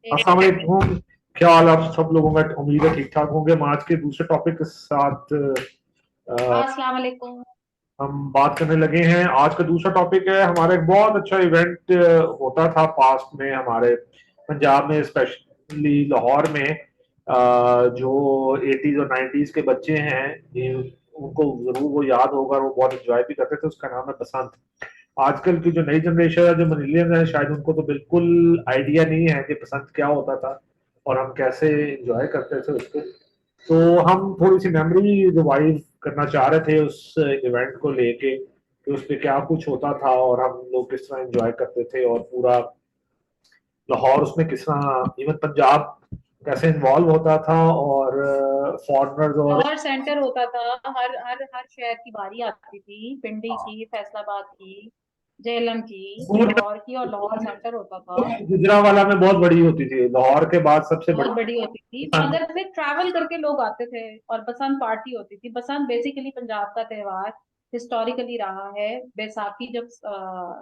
एक अस्सलाम वालेकुम। क्या हाल आप सब लोगों का? उम्मीद है ठीक ठाक होंगे। हम आज के दूसरे टॉपिक के साथ अस्सलाम वालेकुम। हम बात करने लगे हैं। आज का दूसरा टॉपिक है हमारा एक बहुत अच्छा इवेंट होता था पास्ट में हमारे पंजाब में, स्पेशली लाहौर में। जो 80s और 90s के बच्चे हैं उनको जरूर वो याद होगा और वो बहुत एंजॉय भी करते थे। उसका नाम है बसंत। आजकल की जो नई जनरेशन है, जो मिलेनियल्स है, शायद उनको तो बिल्कुल आइडिया नहीं है कि बसंत क्या होता था और हम कैसे एंजॉय करते थे उसको। तो हम थोड़ी सी मेमोरी रिवाइव करना चाह रहे थे उस इवेंट को लेके कि उस पे क्या कुछ होता था और हम लोग किस तरह एंजॉय करते थे, और पूरा लाहौर उसमें किस तरह, इवन पंजाब कैसे इन्वॉल्व होता था, और फॉरेनर्स और लाहौर सेंटर होता था। हर हर हर शहर की बारी आती थी, पिंडी की, फैसलाबाद की, जेहलम की, लाहौर की, और लाहौर सेंटर होता था। गुजरावाला में बहुत बड़ी होती थी, लाहौर के बाद सबसे बहुत बड़ी। बड़ी होती थी, मगर फिर ट्रैवल करके लोग आते थे और बसंत पार्टी होती थी। बसंत बेसिकली पंजाब का त्योहार हिस्टोरिकली रहा है। बैसाखी जब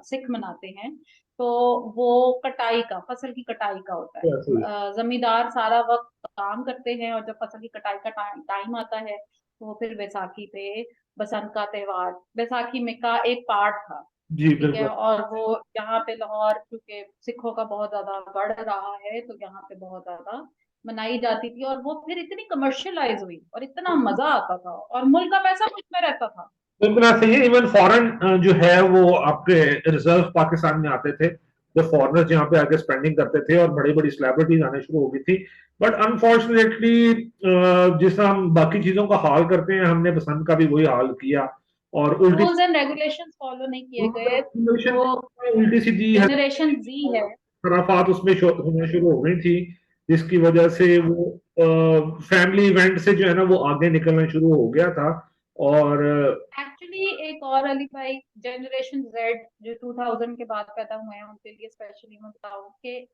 सिख मनाते हैं तो वो कटाई का, फसल की कटाई का होता है। जमींदार सारा वक्त काम करते हैं और जब फसल की कटाई का टाइम आता है तो फिर बैसाखी पे बसंत का त्योहार, बैसाखी में का एक पार्ट था। जी ठीक है। बिल्कुल। और वो यहाँ पे लाहौर क्योंकि सिखों का बहुत ज्यादा बढ़ रहा है तो यहाँ पे बहुत ज्यादा मनाई जाती थी, और वो फिर इतनी कमर्शियलाइज हुई और इतना मजा आता था और मुल्क का पैसा मुल्क में रहता था। बिल्कुल ऐसा ही है। इवन फॉरेन जो है वो आपके रिजर्व पाकिस्तान में आते थे, जो फॉरेनर्स यहाँ पे आके स्पेंडिंग करते थे और बड़ी बड़ी सेलिब्रिटीज आने शुरू हो गई थी। बट अनफॉर्चुनेटली जिस तरह हम बाकी चीजों का हाल करते हैं, हमने बसंत का भी वही हाल किया और उल्टी रूल्स एंड रेगुलेशंस फॉलो नहीं किए गए। जो उल्टी सीधी जनरेशन जी है, खराफात उसमें होना शुरू हो गई थी, जिसकी वजह से वो फैमिली इवेंट से जो है ना वो आगे निकलना शुरू हो गया था। और एक्चुअली एक और अली भाई, जनरेशन जेड जो 2000 के बाद पैदा हुए हैं उनके लिए स्पेशली मैं बताऊं कि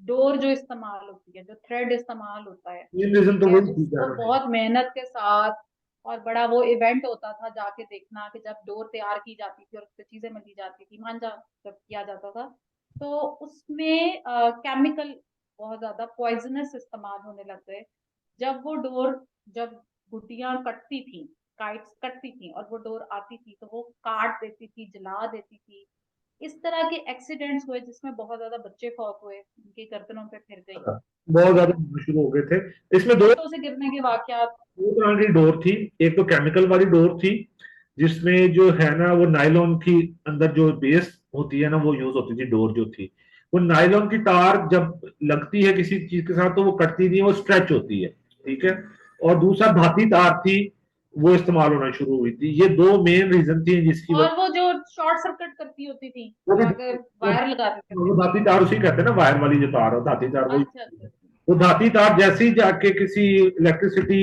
डोर जो इस्तेमाल होती है, जो थ्रेड इस्तेमाल होता है, मेन रीजन ठीक तो है, वही थी उसको बहुत मेहनत के साथ और बड़ा वो इवेंट होता था जाके देखना कि जब डोर तैयार की जाती थी और उससे चीजें मिली जाती थी, मांझा जब किया जाता था तो उसमें केमिकल बहुत ज्यादा पॉइजनस इस्तेमाल होने लग गए। जब वो डोर, जब गुड्डियां कटती थी, काइट्स कटती थी और वो डोर आती थी तो वो काट देती थी, जला देती थी। इस तरह के एक्सीडेंट्स हुए जिसमें बहुत ज्यादा बच्चे फौत हुए, उनकी गर्दनों पे फिर गई। बहुत और ज्यादा होना शुरू हो गए थे। इसमें दो छतों से गिरने के वाकयात। दो तरह की डोर थी। एक तो केमिकल वाली डोर थी, जिसमें जो है ना वो नायलॉन की अंदर जो बेस होती है ना वो यूज होती थी। डोर जो थी वो नायलॉन की तार जब लगती है किसी चीज के साथ तो वो कटती नहीं है, वो स्ट्रेच होती है। ठीक है। और दूसरा धाती तार थी, वो इस्तेमाल होना शुरू हुई थी। ये दो मेन रीजन थी जिसकी और वजह। वो जो शॉर्ट सर्किट करती होती थी वो भी अगर वायर लगा देते थे। वो धाती तार उसी कहते हैं ना, वायर वाली जो तार है धाती तार वही। अच्छा अच्छा अच्छा। वो धाती तार जैसे ही जाके किसी इलेक्ट्रिसिटी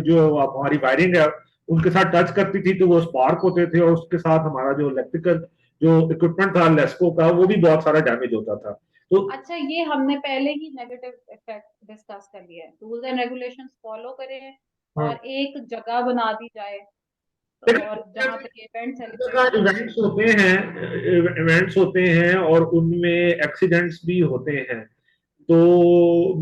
जो हमारी वायरिंग है उनके साथ टच करती थी तो वो स्पार्क होते थे, और उसके साथ हमारा जो इलेक्ट्रिकल जो इक्विपमेंट था लेस्को का वो भी बहुत सारा डैमेज होता था। तो अच्छा, ये हमने पहले ही नेगेटिव इफेक्ट डिस्कस कर लिया है। रूल्स एंड रेगुलेशंस फॉलो करें हाँ, और एक जगह बना दी जाए और जहाँ लेकिन पे इवेंट सेलिब्रेट जगह किया जाए। इवेंट्स होते हैं और उनमें एक्सीडेंट्स भी होते हैं। तो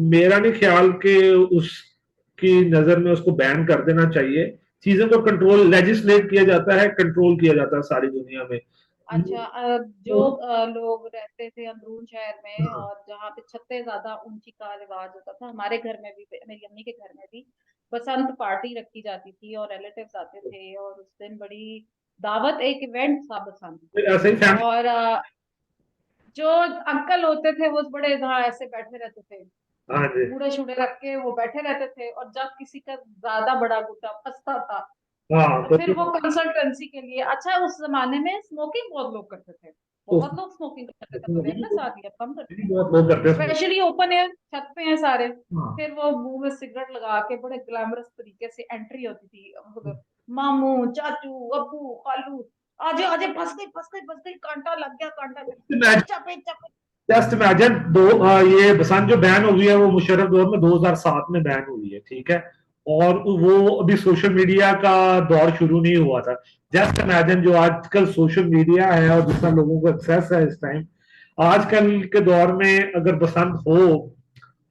मेरा नहीं ख्याल कि उसकी नजर में उसको बैन कर देना चाहिए। चीजों को कंट्रोल लेजिस्लेट किया जाता है, कंट्रोल किया जाता है सारी दुनिया में। अच्छा, जो तो, लोग रहते थे अंदरून शहर में हाँ, और जहाँ पे छतें ज्यादा ऊंची का रिवाज होता था, हमारे घर में भी, मेरी अम्मी के घर में भी बसंत पार्टी रखी जाती थी और रिलेटिव्स आते थे और उस दिन बड़ी दावत, एक इवेंट था बसंत। फिर ऐसे ही फैमिली। और जो अंकल होते थे वो बड़े जहाँ ऐसे बैठे रहते थे, हाँ जी। कूड़े शूड़े रख के वो बैठे रहते थे, और जब किसी का ज्यादा बड़ा गुट्टा फंसता था हाँ तो तो फिर वो कंसल्टेंसी के लिए, अच्छा उस जमाने में स्मोकिंग बहुत लोग करते थे, तो बहुत लोग स्मोकिंग करते थे, अब अवेयरनेस आ गई, अब कम करते हैं। बहुत लोग करते हैं। स्पेशली ओपन एयर, छत पे हैं सारे। हाँ। फिर वो मुंह में सिगरेट लगा के बड़े ग्लैमरस तरीके से एंट्री होती थी, मामू, चाचू, अब्बू, खालू, आजे आजे, फंस गई फंस गई फंस गई, कांटा लग गया कांटा लग गया, चप चप चप। जस्ट इमेजिन ये बसंत जो बैन हुई है वो मुशर्रफ दौर में 2007 में बैन हुई है। ठीक है। और वो अभी सोशल मीडिया का दौर शुरू नहीं हुआ था। जस्ट इमेजिन जो आजकल सोशल मीडिया है और जितना लोगों को एक्सेस है इस टाइम, आजकल के दौर में अगर बसंत हो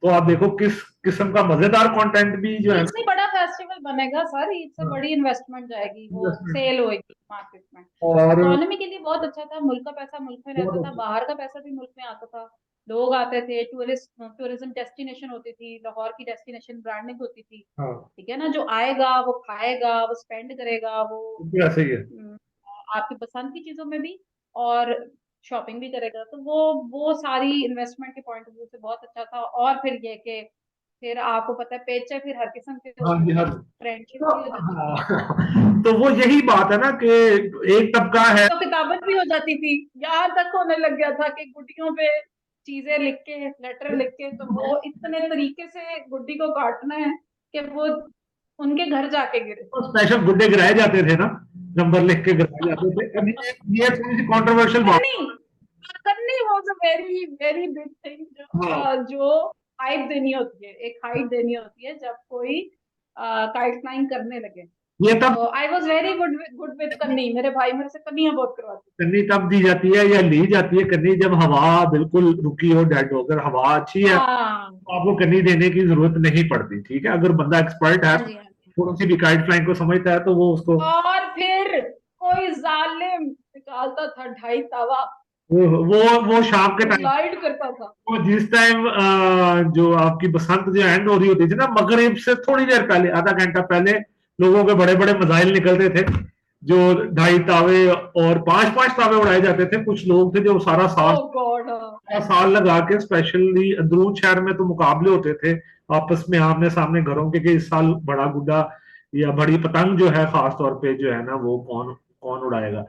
तो आप देखो किस किस्म का मजेदार कंटेंट भी जो है ईद से बड़ा फेस्टिवल बनेगा सर, ईद से ना, बड़ी इन्वेस्टमेंट जाएगी, वो इन्वेस्टमेंट सेल होएगी मार्केट में। और इकोनॉमी के लिए बहुत अच्छा था, मुल्क का पैसा मुल्क में रहता था, बहुत बाहर का पैसा भी मुल्क में आता था, लोग आते थे, टूरिज्म डेस्टिनेशन होती थी, लाहौर की डेस्टिनेशन ब्रांडिंग होती थी। हाँ, ठीक है ना, जो आएगा वो खाएगा, वो स्पेंड करेगा, वो भी ऐसे ही है। हम्म, आपकी पसंद की चीजों में भी, और शॉपिंग भी करेगा, तो वो सारी इन्वेस्टमेंट के पॉइंट ऑफ व्यू से बहुत अच्छा था। और फिर ये कि फिर आपको पता है पेचे फिर हर किस्म के हाँ होते जी, थे, हाँ। फ्रेंडशिप तो भी हो जाती थी, तो वो यही बात है ना कि एक तबका है। तो किताबत भी हो जाती थी, यहाँ तक होने लग गया था कि गुड्डियों पे चीजें लिख के, लेटर लिख के, तो वो इतने तरीके से गुड्डी को काटना है कि वो उनके घर जाके गिरे। स्पेशल गुड्डे गिराए जाते थे ना, नंबर लिख के गिराए जाते थे। अब ये थोड़ी सी कंट्रोवर्शियल बात। कन्नी, कन्नी was a very very big thing, हाँ, जो हाइट देनी होती है, एक हाइट देनी होती है जब कोई काइट फ्लाइंग करने लगे। ये तब तो I was very good good with कन्नी, मेरे भाई मेरे से कन्नियां बहुत करवाते कन्नी तब दी जाती है या ली जाती है कन्नी जब हवा बिल्कुल रुकी हो, डेड हो। अगर हवा अच्छी थे। है हाँ तो आपको कन्नी देने की जरूरत नहीं पड़ती। ठीक है, अगर बंदा एक्सपर्ट है, हाँ जी, हाँ जी। थोड़ी सी भी काइट फ्लाइंग को समझता है, तो वो उसको और फिर कोई जालिम निकालता था ढाई तवा, वो शाम के टाइम, ग्लाइड करता था। वो जिस टाइम जो आपकी बसंत जो एंड हो रही होती थी ना, मगरिब से थोड़ी देर पहले, आधा घंटा पहले, लोगों के बड़े बड़े मिसाइल निकलते थे, जो ढाई तावे और पांच पांच तावे उड़ाए जाते थे। कुछ लोग थे जो ओ गॉड। सारा साल लगा के, स्पेशली अंदरून शहर में तो मुकाबले होते थे आपस में, आमने सामने घरों के कि इस साल बड़ा गुड्डा या बड़ी पतंग जो है खास तौर पे जो है ना, वो कौन कौन उड़ाएगा।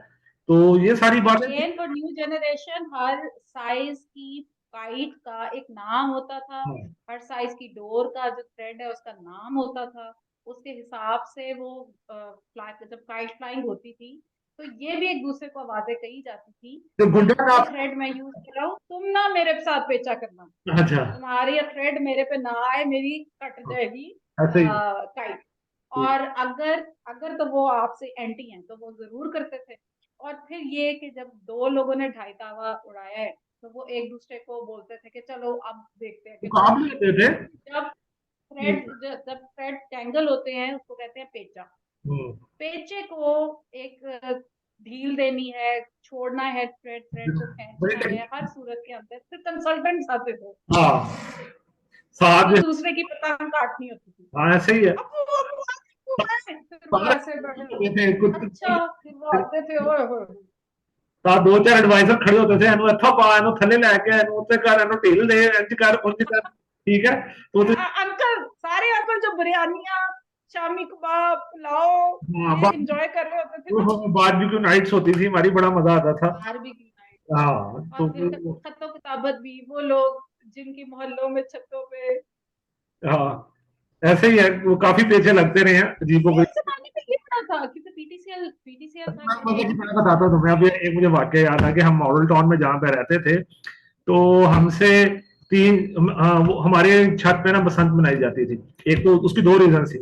तो ये सारी बातें। Again for new generation, her size की काइट का एक नाम होता था, हाँ, हर साइज की डोर का जो थ्रेड है उसका नाम होता था, उसके हिसाब से वो फ्लाई, जब काइट फ्लाइंग होती थी तो ये भी एक दूसरे को आवाजें कही जाती थी तो कि गुड्डा का ये थ्रेड मैं यूज कर रहा हूँ, तुम ना मेरे साथ पेचा करना, अच्छा, तुम्हारी ये थ्रेड मेरे पे ना आए, मेरी कट जाएगी ऐसे ही। काइट। और अगर अगर तो वो आपसे एंटी हैं तो वो जरूर करते थे। और फिर ये कि जब दो लोगों ने ढाई तावा उड़ाया है तो वो एक दूसरे को बोलते थे कि चलो अब देखते हैं कि कौन मुकाबले होते जीतता थे। है। जब जब थ्रेड टैंगल होते हैं उसको कहते हैं पेचा। हम्म, पेचे को एक ढील देनी है, छोड़ना है, थ्रेड थ्रेड को बड़ी खींचना है, हर टेक्निक। सूरत के अंदर फिर कंसल्टेंट्स आते थे, हाँ, साथ जो में। दूसरे की पतंग काटनी होती थी। हाँ, ऐसे ही है। अबू अबू अबू है, फिर वो सारे ऐसे बैठे होते होते थे थे, कुछ। अच्छा फिर वो आते थे, ओए होए। ਤਾਂ ਦੋ ਚਾਰ ਐਡਵਾਈਜ਼ਰ ਖੜੇ ਹੁੰਦੇ थे, ਇਹਨੂੰ ਇੱਥੋਂ ਪਾ, ਇਹਨੂੰ ਥੱਲੇ ਲੈ ਕੇ, ਇਹਨੂੰ ਉੱਤੇ ਕਰ, ਇਹਨੂੰ ਢੀਲ ਦੇ, ਇੰਜ ਕਰ, ਉਂਝ ਕਰ। ਠੀਕ है, तो अंकल, सारे अंकल जो बिरयानियां, शामी कबाब, पुलाव हाँ, ये एंजॉय कर रहे होते थे ना, बारबेक्यू नाइट्स होती थी हमारी, बड़ा मजा आता था। बारबी की नाइट। हाँ, और तो फिर खत्तो किताबत भी, वो लोग जिनकी मोहल्लों में छतों पे, हाँ, ऐसे ही है, वो काफी पेचे लगते रहे हैं अजीबो मेरे गरीब। जमाने में ये बड़ा था क्योंकि पीटीसीएल था मैं मेरे। मैं बताता हूँ तुम्हें। अब एक मुझे वाक्य याद आ कि हम मॉडल टाउन में जहाँ पे रहते थे, तो हमसे हमारे छत पे ना बसंत मनाई जाती थी। एक तो उसकी दो रीजन थी।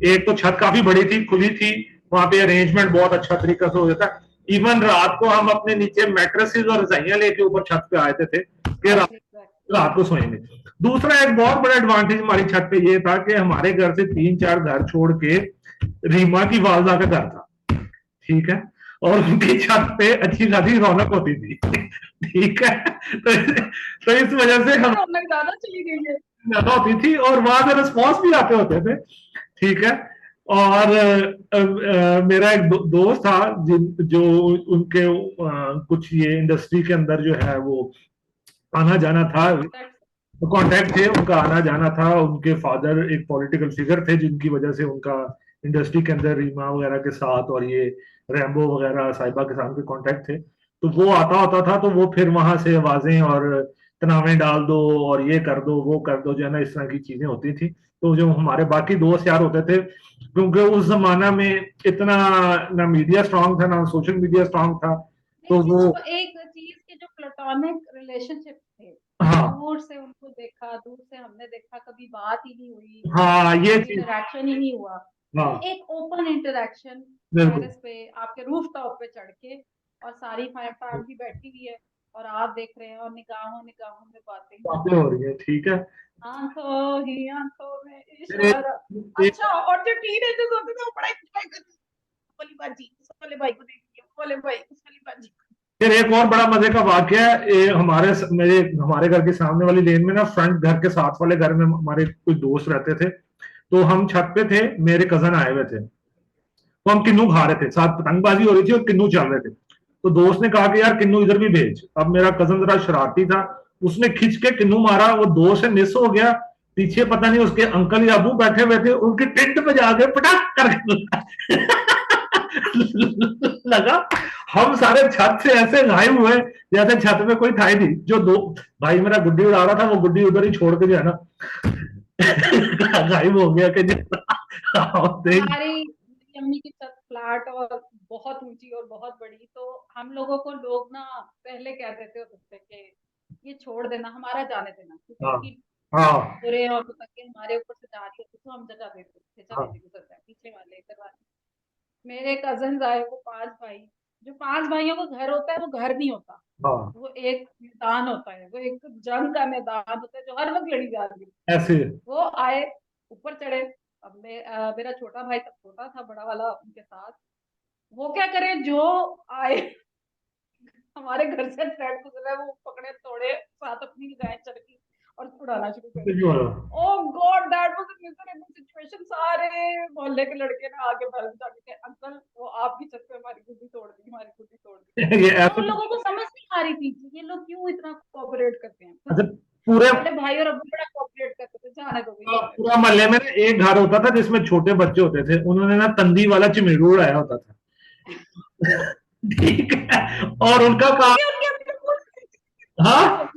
एक तो छत काफी बड़ी थी, खुली थी, वहां पे अरेंजमेंट बहुत अच्छा तरीका से हो जाता। इवन रात को हम अपने नीचे मैट्रेसेस और रजाइयां लेके ऊपर छत पे आए थे कि एग्जैक्टली एग्जैक्टली। रात को सोएंगे। दूसरा एक बहुत बड़ा एडवांटेज हमारी छत पे ये था कि हमारे घर से तीन चार घर छोड़ के रीमा की वालदा का घर था। ठीक है, और उनकी छत पे अच्छी खासी रौनक होती थी। ठीक है, तो इस वजह से हम रौनक ज्यादा चली गई है। ज्यादा होती थी और वहां से रिस्पॉन्स भी आते होते थे। ठीक है, और मेरा एक दोस्त था जो उनके कुछ ये इंडस्ट्री के अंदर जो है वो आना जाना था, कॉन्टेक्ट। कॉन्टैक्ट थे, उनका आना जाना था। उनके फादर एक पॉलिटिकल फिगर थे जिनकी वजह से उनका इंडस्ट्री के अंदर रीमा वगैरह के साथ और ये रैम्बो वगैरह साहिबा के साथ के कॉन्टैक्ट थे। तो वो आता होता था, तो वो फिर वहां से आवाजें और तनावे डाल दो और ये कर दो वो कर दो, जो है ना, इस तरह की चीजें होती थी। तो जो हमारे बाकी दोस्त यार होते थे, क्योंकि उस जमाना में इतना ना मीडिया स्ट्रांग था ना सोशल मीडिया स्ट्रांग था, तो लेकिन वो वो एक चीज के जो प्लेटोनिक रिलेशनशिप थे, हाँ, दूर से उनको देखा, दूर से हमने देखा, कभी बात ही नहीं हुई, हाँ, ये कभी चीज, इंटरेक्शन ही नहीं हुआ, हाँ, फिर एक ओपन इंटरेक्शन बिल्कुल। टेरेस पे आपके रूफ टॉप पे चढ़ के, और सारी फैमिली बैठी हुई है, और आप देख रहे हैं, और निगाहों निगाहों में बातें हो बातें रही हो रही है, ठीक है। हैं, आंखों ही आंखों में फिर एक, इशारा। एक, अच्छा, और जो टीनेजर्स होते थे वो बड़ा एंजॉय करते थे, वाली बाजी उस वाले भाई को देखिए, वाले भाई उस वाली बाजी। फिर एक और बड़ा मजे का वाकया है, मेरे हमारे घर के सामने वाली लेन में ना, फ्रंट घर के साथ वाले घर में हमारे कुछ दोस्त रहते थे। तो हम छत पे थे, मेरे कजन आए हुए थे, तो हम किन्नू खा रहे थे, साथ पतंगबाजी हो रही थी और किन्नू चल रहे थे। तो दोस्त ने कहा कि यार किन्नू इधर भी भेज। अब मेरा कजन जरा शरारती था, उसने खिंच के किन्नू मारा, वो दो से मिस हो गया। पीछे पता नहीं उसके अंकल या अबू बैठे हुए थे, उनकी टेंट पे जाके पटाख करके लगा। हम सारे छत से ऐसे गायब हुए जैसे छत में कोई था ही नहीं। जो दो भाई मेरा गुड्डी उड़ा रहा था, वो गुड्डी उधर ही छोड़ के जो है ना गायब हो गया कि हमारी मेरी अम्मी की छत फ्लैट और बहुत ऊंची और बहुत बड़ी, तो हम लोगों को लोग ना पहले कह देते होते थे कि ये छोड़ देना, हमारा जाने देना, क्योंकि हाँ उनकी हाँ बुरे और पतंगे हमारे ऊपर से जा रही होती, तो हम जगह देते थे, चले हाँ जी गुजर जाए, पीछे वाले इधर वाले। मेरे कजन आए, वो 5 भाई। जो 5 भाइयों का घर होता है वो घर नहीं होता, हाँ, वो एक मैदान होता है, वो एक जंग का मैदान होता है जो हर वक्त लड़ी जा रही है। ऐसे। वो आए, ऊपर चढ़े। अब मेरा छोटा भाई तब छोटा था, बड़ा वाला उनके साथ। वो क्या करे, जो आए हमारे घर से थ्रेड गुजरा, वो पकड़े तोड़े, साथ अपनी लगाए चरखी और उड़ाना शुरू कर दिया। Oh God, that was a miserable situation. सारे मोहल्ले के लड़के ना आगे बैठ जाके कहे, अंकल वो आपकी छत पे हमारी गुड्डी तोड़ दी, हमारी गुड्डी तोड़ दी। ये तो ऐसे। उन लोगों को समझ नहीं आ रही थी कि ये लोग क्यों इतना कोऑपरेट करते हैं। अच्छा, पूरे पहले भाई और अब्बू बड़ा कोऑपरेट करते थे, जाने दो भाई जाने दो। पूरा मोहल्ले में ना एक घर होता था जिसमें छोटे बच्चे होते थे, उन्होंने ना तंदी वाला चिमेरू उड़ाया होता था। ठीक है, और उनका काम, क्योंकि उनके अंदर हाँ,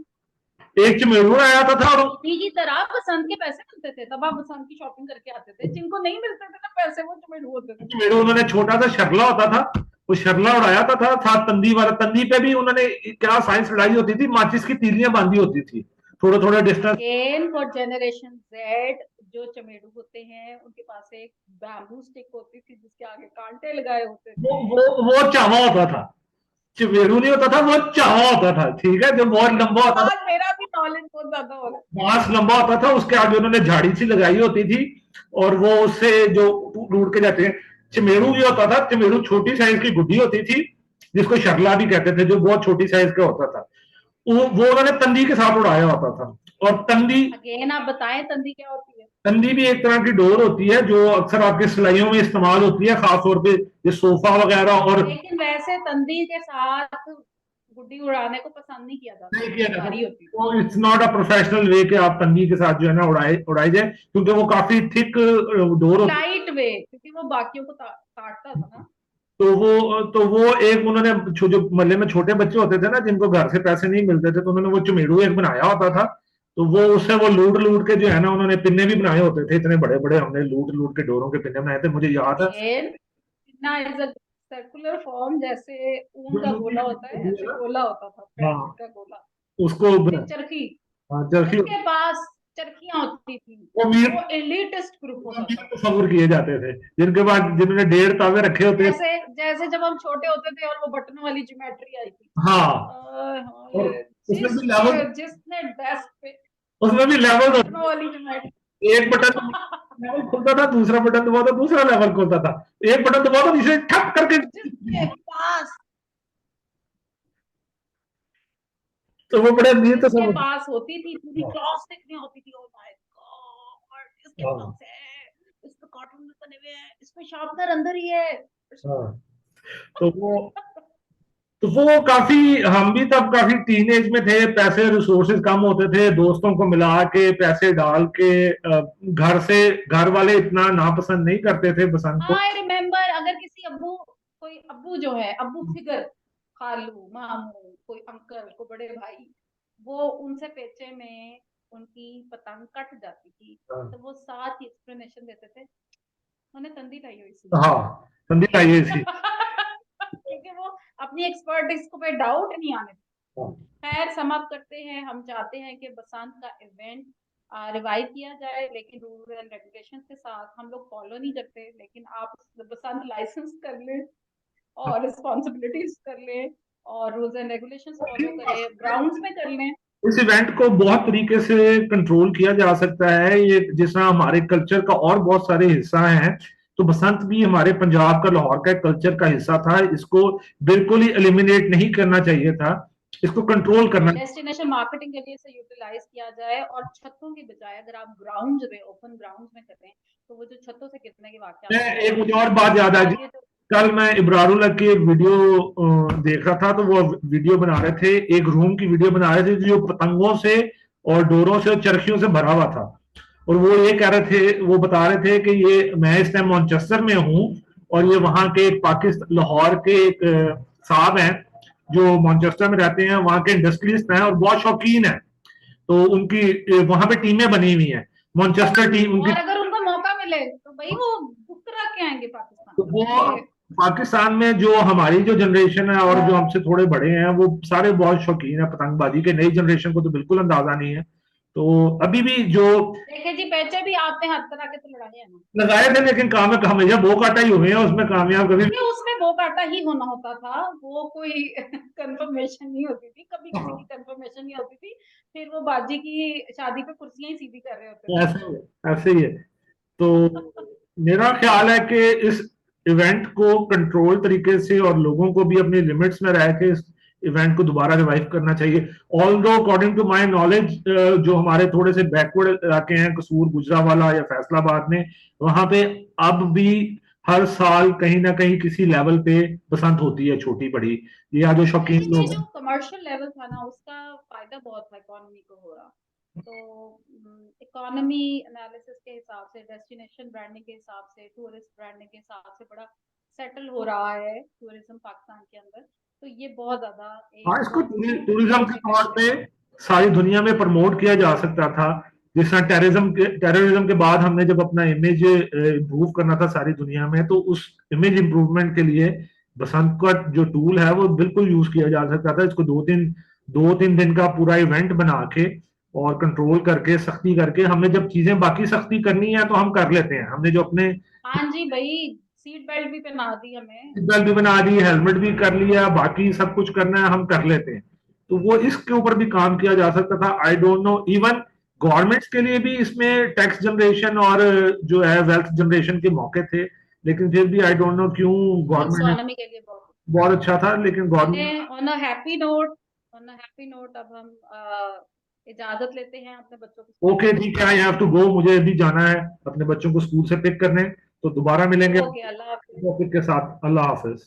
एक चिमेरू आया होता था और उन्हीं की तरह बसंत के पैसे मिलते थे, तब आप बसंत की शॉपिंग करके आते थे। जिनको नहीं मिलते थे ना पैसे, वो तुम्हें ढूंढते थे। चिमेरू उन्होंने छोटा सा शरला होता था, वो शरला उड़ाया था साथ तंदी वाला। तंदी पे भी उन्होंने क्या साइंस लड़ाई होती थी, माचिस की तीलियां बांधी होती थी थोड़ा थोड़ा distance. Again for generation Z, जो चमेड़ू होते हैं उनके पास एक बैम्बू स्टिक होती थी जिसके आगे कांटे लगाए होते वो थे। वो वो चावा होता था, चिमेरू नहीं होता था, वो चावा होता था, ठीक है, जो बहुत लंबा होता था। आज मेरा भी नॉलेज बहुत ज्यादा हो रहा है। बांस लंबा होता था, उसके आगे उन्होंने झाड़ी सी लगाई होती थी, और वो उससे जो ढूंढ के जाते हैं। चिमेरू भी होता था, चिमेरू छोटी साइज की गुड्डी होती थी, जिसको शरला भी कहते थे, जो बहुत छोटी साइज का होता था। वो उन्होंने तंदी के साथ उड़ाया होता था। और तंदी, अगेन आप बताएं, तंदी क्या होती है। तंदी भी एक तरह की डोर होती है जो अक्सर आपके सिलाइयों में इस्तेमाल होती है, खासतौर पे ये सोफा वगैरह। और लेकिन वैसे तंदी के साथ गुड्डी उड़ाने को पसंद नहीं किया जाता, नहीं वो किया जाता, भारी होती है। वो it's not a professional way कि आप तंदी के साथ जो है ना उड़ाई जाए, क्योंकि वो काफी थिक डोर होती है। लाइट वे, क्योंकि वो बाकियों को काटता था ना। तो वो एक उन्होंने जो मोहल्ले में छोटे बच्चे होते थे ना, जिनको घर से पैसे नहीं मिलते थे, तो उन्होंने वो चमेड़ू एक बनाया होता था। तो वो उससे वो लूट लूट के जो है ना, उन्होंने पिन्ने भी बनाए होते थे, इतने बड़े बड़े हमने लूट लूट के डोरों के पिन्ने बनाए थे, मुझे याद है। अगेन ना, इज अ सर्कुलर फॉर्म, जैसे ऊन का गोला होता है, ऐसे गोला होता था, हाँ, फैब्रिक का गोला। उसको फिर चरखी, हाँ, चरखी। जिसके पास चरखियां होती थी वो मीर वो एलिटिस्ट ग्रुप वो होता मीर था। तस्वुर किए जाते थे, जिनके पास, जिन्होंने 1.5 तावे रखे होते थे। जैसे जैसे जब हम छोटे होते थे और वो बटन वाली ज्योमेट्री आई थी, हाँ, और ये उसमें भी लेवल, जिसने डेस्क पे उसमें भी लेवल होते बटनों वाली ज्योमेट्री थे। एक बटन लेवल खुलता था, दूसरा बटन दबाओ तो दूसरा लेवल खुलता था। एक बटन दबाओ तो इसे ठप करके, जिसके पास तो वो बड़े अमीर जिसके तस्वुर। पास होती थी पूरी क्लॉथ देखने होती थी, ओ माय गॉड, इसके हाँ पास है, इस पे कार्टून में बने हुए हैं, इसमें शार्पनर अंदर ही है। हाँ, तो वो काफी, हम भी तब काफी टीनेज में थे, पैसे रिसोर्सेज कम होते थे, दोस्तों को मिला के पैसे डाल के घर से, घर वाले इतना नापसंद नहीं करते थे बसंत को। आई रिमेम्बर, अगर किसी अब्बू, कोई अब्बू जो है, अब्बू फिगर, खालू मामू, कोई अंकल, कोई बड़े भाई, वो उनसे पेचे में उनकी पतंग कट जाती थी, तो वो साथ ही एक्सप्लेनेशन देते थे, उन्हें तंदी लाई हुई सी। हाँ, संदीप आई थी। क्योंकि वो अपनी एक्सपर्टीज को पे डाउट नहीं आने हाँ, देते। खैर, समाप्त करते हैं। हम चाहते हैं कि बसंत का इवेंट रिवाइव किया जाए, लेकिन रूल एंड रेगुलेशन के साथ। हम लोग फॉलो नहीं करते, लेकिन आप बसंत लाइसेंस कर लें और रिस्पॉन्सिबिलिटीज कर लें। और रूल्स एंड रेगुलेशंस फॉलो करें, ग्राउंड्स में कर लें। इस इवेंट को बहुत तरीके से कंट्रोल किया जा सकता है। ये जिस तरह हमारे कल्चर का और बहुत सारे हिस्सा हैं, तो बसंत भी हमारे पंजाब का, लाहौर का कल्चर का हिस्सा था। इसको बिल्कुल ही एलिमिनेट नहीं करना चाहिए था, इसको कंट्रोल करना। डेस्टिनेशन मार्केटिंग के लिए इसे यूटिलाइज किया जाए, और छतों की बजाय अगर आप ग्राउंड में, ओपन ग्राउंड में करें, तो वो जो छतों से गिरने के वाकयात मैं होते एक हैं। मुझे और बात याद आ और गई। ये जो कल मैं इब्रारुल की एक वीडियो देख रहा था, तो वो वीडियो बना रहे थे, एक रूम की वीडियो बना रहे थे जो पतंगों से और डोरों से और चरखियों से भरा हुआ था। और वो ये कह रहे थे, वो बता रहे थे कि ये मैं इस टाइम मैनचेस्टर में हूँ, और ये वहां के पाकिस्तान लाहौर के एक साहब हैं जो मैनचेस्टर में रहते हैं, वहां के इंडस्ट्रियलिस्ट हैं और बहुत शौकीन है। तो उनकी वहां पे टीमें बनी हुई हैं, मैनचेस्टर टीम उनकी। और अगर उनको मौका मिले तो भाई वो बुक करा के आएंगे पाकिस्तान, तो वो ये पाकिस्तान में जो हमारी जो जनरेशन है और जो हमसे थोड़े बड़े हैं, वो सारे बहुत शौकीन है पतंगबाजी के। नई जनरेशन को तो बिल्कुल अंदाजा नहीं है। तो अभी भी जो देखे जी, पहचे भी आते हैं, हर तरह के तो लड़ाई है ना। लगाए थे, लेकिन काम हमेशा बो काटा ही हुए हैं, उसमें कामयाब कभी ये उसमें वो काटा ही होना होता था, वो कोई कंफर्मेशन नहीं होती थी, कभी किसी की कंफर्मेशन नहीं होती थी। फिर वो बाजी की शादी पे कुर्सियां ही सीधी कर रहे होते थे ऐसे वो। ऐसे ही है। तो मेरा ख्याल है कि इस इवेंट को कंट्रोल तरीके से और लोगों को भी अपनी लिमिट्स में रह के इस इवेंट को दोबारा रिवाइव करना चाहिए। ऑल दो अकॉर्डिंग टू माई नॉलेज, जो हमारे थोड़े से बैकवर्ड इलाके हैं, कसूर, गुजरावाला या फैसलाबाद में, वहां पे अब भी हर साल कहीं ना कहीं किसी लेवल पे बसंत होती है, छोटी बड़ी। या जो शौकीन लेकिन ये लोग जो हैं। कमर्शियल लेवल था ना, उसका फायदा बहुत था इकोनॉमी को हो रहा। तो इकोनॉमी एनालिसिस के हिसाब से, डेस्टिनेशन ब्रांडिंग के हिसाब से, टूरिस्ट ब्रांडिंग के हिसाब से बड़ा सेटल हो रहा है टूरिज्म पाकिस्तान के अंदर। तो ये बहुत ज्यादा हाँ, एक इसको टूरिज्म नेगेटिव के तौर इफेक्ट है। पे सारी दुनिया में प्रमोट किया जा सकता था। जिस तरह टेररिज्म के बाद हमने जब अपना इमेज इम्प्रूव करना था सारी दुनिया में, तो उस इमेज इम्प्रूवमेंट के लिए बसंत का जो टूल है वो बिल्कुल यूज किया जा सकता था। इसको दो तीन दिन का पूरा इवेंट बना के और कंट्रोल करके, सख्ती करके, हमने जब चीजें बाकी सख्ती करनी है तो हम कर लेते हैं। हमने जो अपने हाँ जी भाई, सीट बेल्ट भी पहना दी हमें। बेल्ट भी बना दी, हेलमेट भी कर लिया, बाकी सब कुछ करना है हम कर लेते हैं। तो वो इसके ऊपर भी काम किया जा सकता था। I don't know, even governments के लिए भी इसमें टैक्स जनरेशन और जो है वेल्थ जनरेशन के मौके थे, लेकिन फिर भी आई डोंट नो क्यों गवर्नमेंट ने। इकोनॉमी के लिए बहुत। बहुत अच्छा था, लेकिन चले, government. On a happy note अब हम इजाजत लेते हैं, अपने बच्चों को स्कूल ओके, ठीक भेजते है, आई हैं। हैव टू गो, मुझे अभी जाना है अपने बच्चों को स्कूल से पिक करने। तो दोबारा मिलेंगे ओके, अल्लाह हाफिज। टॉपिक के साथ। अल्लाह हाफिज।